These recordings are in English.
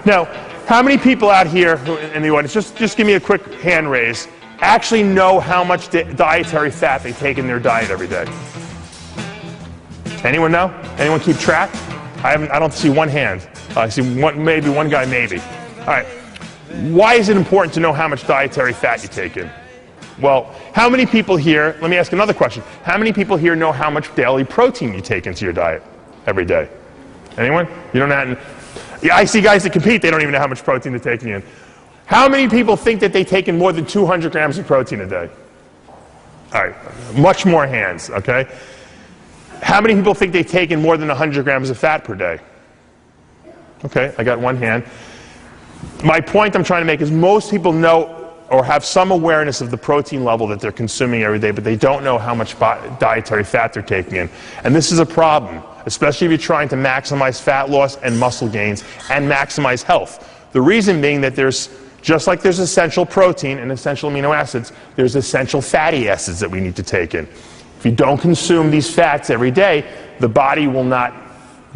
Now, how many people out here in the audience, just give me a quick hand raise, actually know how much dietary fat they take in their diet every day? Anyone know? Anyone keep track? I don't see one hand. I see maybe one guy, maybe. All right. Why is it important to know how much dietary fat you take in? Well, how many people here, let me ask another question. How many people here know how much daily protein you take into your diet every day? Anyone? You don't know? Yeah, I see guys that compete, they don't even know how much protein they're taking in. How many people think that they take in more than 200 grams of protein a day? All right, much more hands, okay? How many people think they take in more than 100 grams of fat per day? Okay, I got one hand. My point I'm trying to make is most people know or have some awareness of the protein level that they're consuming every day, but they don't know how much dietary fat they're taking in. And this is a problem, especially if you're trying to maximize fat loss and muscle gains and maximize health. The reason being that just like there's essential protein and essential amino acids, there's essential fatty acids that we need to take in. If you don't consume these fats every day, the body will not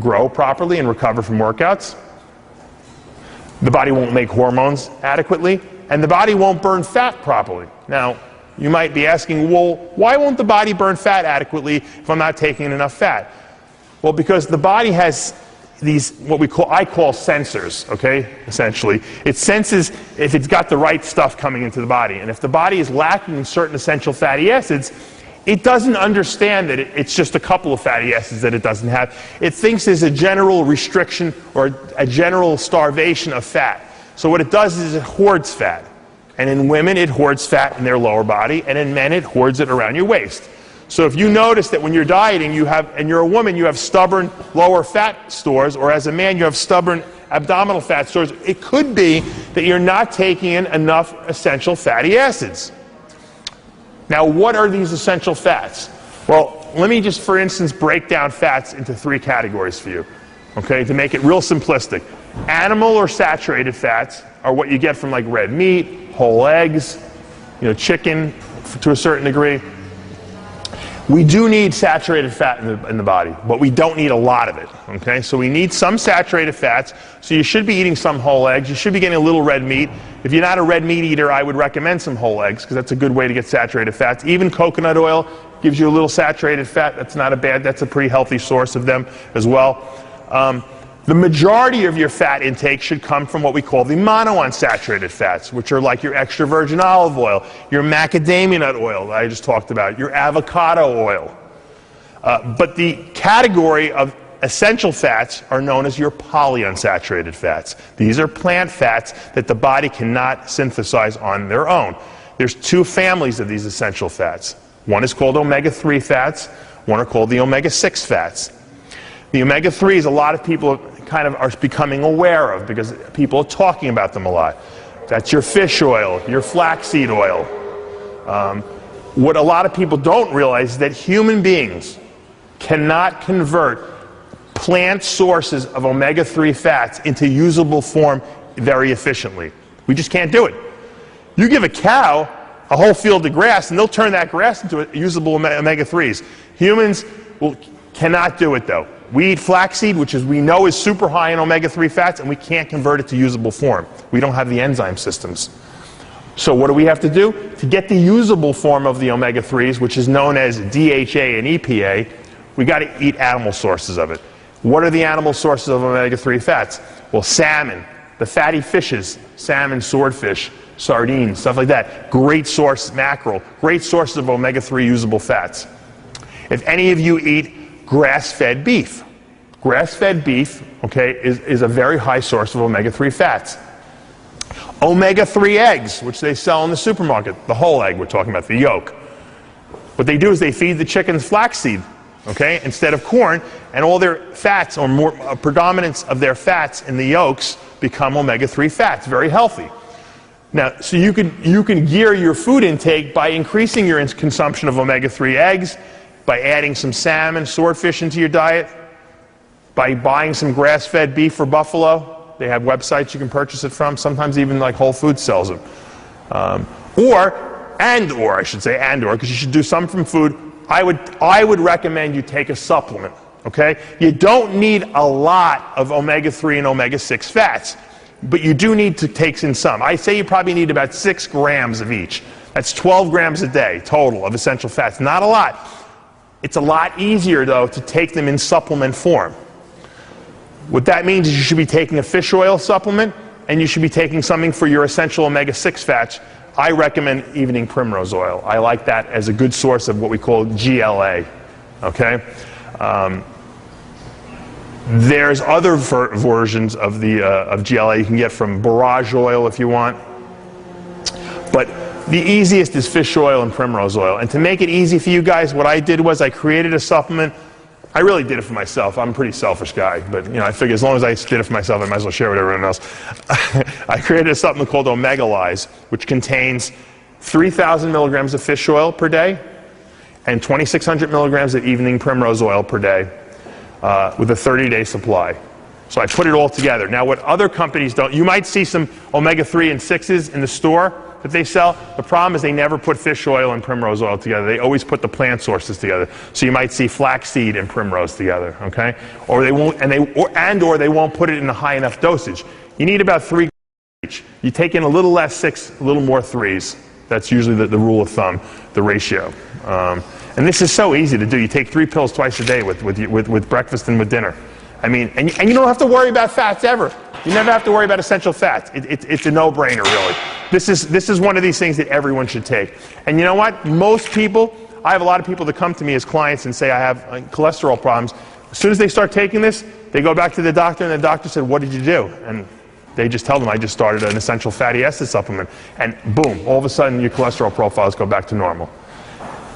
grow properly and recover from workouts. The body won't make hormones adequately, and the body won't burn fat properly. Now, you might be asking, well, why won't the body burn fat adequately if I'm not taking in enough fat? Well, because the body has these, I call sensors, okay, essentially. It senses if it's got the right stuff coming into the body. And if the body is lacking in certain essential fatty acids, it doesn't understand that it's just a couple of fatty acids that it doesn't have. It thinks there's a general restriction or a general starvation of fat. So what it does is it hoards fat. And in women, it hoards fat in their lower body, and in men, it hoards it around your waist. So if you notice that when you're dieting, and you're a woman, you have stubborn lower fat stores, or as a man, you have stubborn abdominal fat stores, it could be that you're not taking in enough essential fatty acids. Now, what are these essential fats? Well, let me just, for instance, break down fats into 3 categories for you, okay, to make it real simplistic. Animal or saturated fats are what you get from like red meat, whole eggs, chicken to a certain degree. We do need saturated fat in the body, but we don't need a lot of it, okay? So we need some saturated fats, so you should be eating some whole eggs. You should be getting a little red meat. If you're not a red meat eater, I would recommend some whole eggs, because that's a good way to get saturated fats. Even coconut oil gives you a little saturated fat. That's a pretty healthy source of them as well. The majority of your fat intake should come from what we call the monounsaturated fats, which are like your extra virgin olive oil, your macadamia nut oil that I just talked about, your avocado oil. But the category of essential fats are known as your polyunsaturated fats. These are plant fats that the body cannot synthesize on their own. There's 2 families of these essential fats. One is called omega-3 fats, one are called the omega-6 fats. The omega-3s, a lot of people kind of are becoming aware of because people are talking about them a lot. That's your fish oil, your flaxseed oil. What a lot of people don't realize is that human beings cannot convert plant sources of omega-3 fats into usable form very efficiently. We just can't do it. You give a cow a whole field of grass and they'll turn that grass into usable omega-3s. Humans cannot do it though. We eat flaxseed, which we know is super high in omega-3 fats, and we can't convert it to usable form. We don't have the enzyme systems. So what do we have to do? To get the usable form of the omega-3s, which is known as DHA and EPA, we got to eat animal sources of it. What are the animal sources of omega-3 fats? Well, salmon, the fatty fishes, salmon, swordfish, sardines, stuff like that. Great source, mackerel, great sources of omega-3 usable fats. If any of you eat grass-fed beef. Grass-fed beef, okay, is a very high source of omega-3 fats. Omega-3 eggs, which they sell in the supermarket, the whole egg we're talking about, the yolk. What they do is they feed the chickens flaxseed, okay, instead of corn, and all their fats, or more predominance of their fats in the yolks, become omega-3 fats, very healthy. Now, so you can gear your food intake by increasing your consumption of omega-3 eggs, by adding some salmon, swordfish into your diet, by buying some grass-fed beef for buffalo. They have websites you can purchase it from. Sometimes even like Whole Foods sells them. Or, because you should do some from food. I would recommend you take a supplement, okay? You don't need a lot of omega-3 and omega-6 fats. but you do need to take in some. I say you probably need about 6 grams of each. That's 12 grams a day total of essential fats. Not a lot. It's a lot easier, though, to take them in supplement form. What that means is you should be taking a fish oil supplement, and you should be taking something for your essential omega-6 fats. I recommend evening primrose oil. I like that as a good source of what we call GLA. Okay? There's other versions of GLA you can get from borage oil if you want. But the easiest is fish oil and primrose oil. And to make it easy for you guys, what I did was I created a supplement. I really did it for myself. I'm a pretty selfish guy, but I figured as long as I did it for myself, I might as well share it with everyone else. I created a supplement called Omega-Lyze, which contains 3,000 milligrams of fish oil per day and 2,600 milligrams of evening primrose oil per day with a 30-day supply. So I put it all together. Now, what other companies don't, you might see some omega-3 and 6s in the store that they sell. The problem is they never put fish oil and primrose oil together. They always put the plant sources together. So you might see flaxseed and primrose together, okay? Or they won't, or they won't put it in a high enough dosage. You need about 3 each. You take in a little less 6, a little more 3s. That's usually the rule of thumb, the ratio. And this is so easy to do. You take 3 pills twice a day with breakfast and with dinner. I mean, and you don't have to worry about fats ever. You never have to worry about essential fats. It's a no-brainer, really. This is one of these things that everyone should take. And you know what? Most people, I have a lot of people that come to me as clients and say I have cholesterol problems. As soon as they start taking this, they go back to the doctor, and the doctor said, "What did you do?" And they just tell them, "I just started an essential fatty acid supplement." And boom, all of a sudden your cholesterol profiles go back to normal.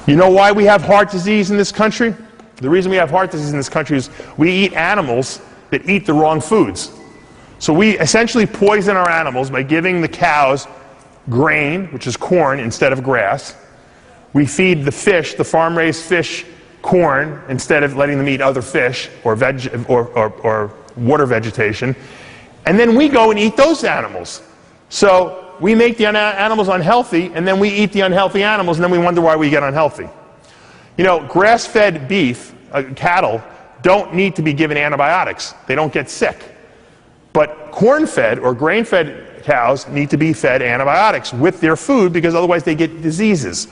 You know why we have heart disease in this country? The reason we have heart disease in this country is we eat animals that eat the wrong foods. So we essentially poison our animals by giving the cows grain, which is corn, instead of grass. We feed the fish, the farm-raised fish, corn instead of letting them eat other fish or water vegetation. And then we go and eat those animals. So we make the animals unhealthy, and then we eat the unhealthy animals, and then we wonder why we get unhealthy. You know, grass-fed beef, cattle, don't need to be given antibiotics. They don't get sick. But corn-fed or grain-fed cows need to be fed antibiotics with their food because otherwise they get diseases.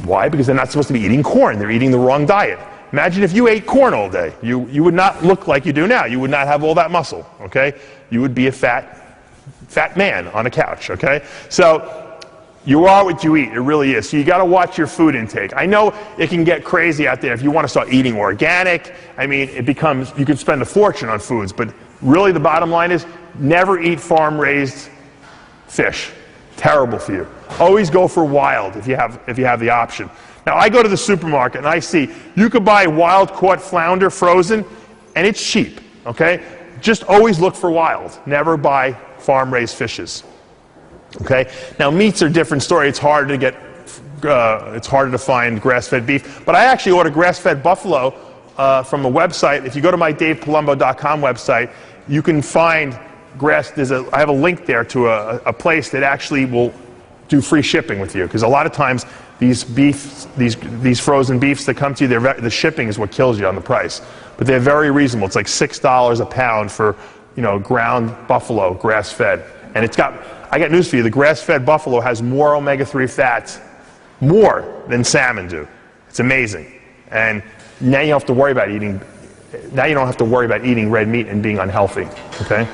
Why? Because they're not supposed to be eating corn. They're eating the wrong diet. Imagine if you ate corn all day. You would not look like you do now. You would not have all that muscle, okay? You would be a fat man on a couch, okay? So you are what you eat. It really is. So you got to watch your food intake. I know it can get crazy out there if you want to start eating organic. I mean, you can spend a fortune on foods, but really the bottom line is never eat farm-raised fish. Terrible for you. Always go for wild if you have the option. Now, I go to the supermarket and I see you could buy wild-caught flounder frozen, and it's cheap, okay? Just always look for wild. Never buy farm-raised fishes. Okay? Now, meats are a different story. It's harder to find grass-fed beef. But I actually order grass-fed buffalo from a website. If you go to my DavePalumbo.com website, you can find I have a link there to a place that actually will do free shipping with you. Because a lot of times these frozen beefs that come to you, the shipping is what kills you on the price. But they're very reasonable. It's like $6 a pound for ground buffalo, grass-fed. And I got news for you, the grass-fed buffalo has more omega-3 fats, more than salmon do. It's amazing. And now you don't have to worry about eating red meat and being unhealthy, okay?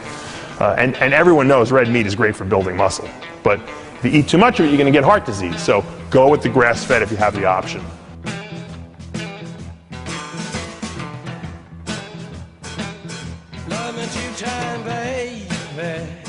And everyone knows red meat is great for building muscle. But if you eat too much of it, you're going to get heart disease. So go with the grass-fed if you have the option. Love me 2 times, baby.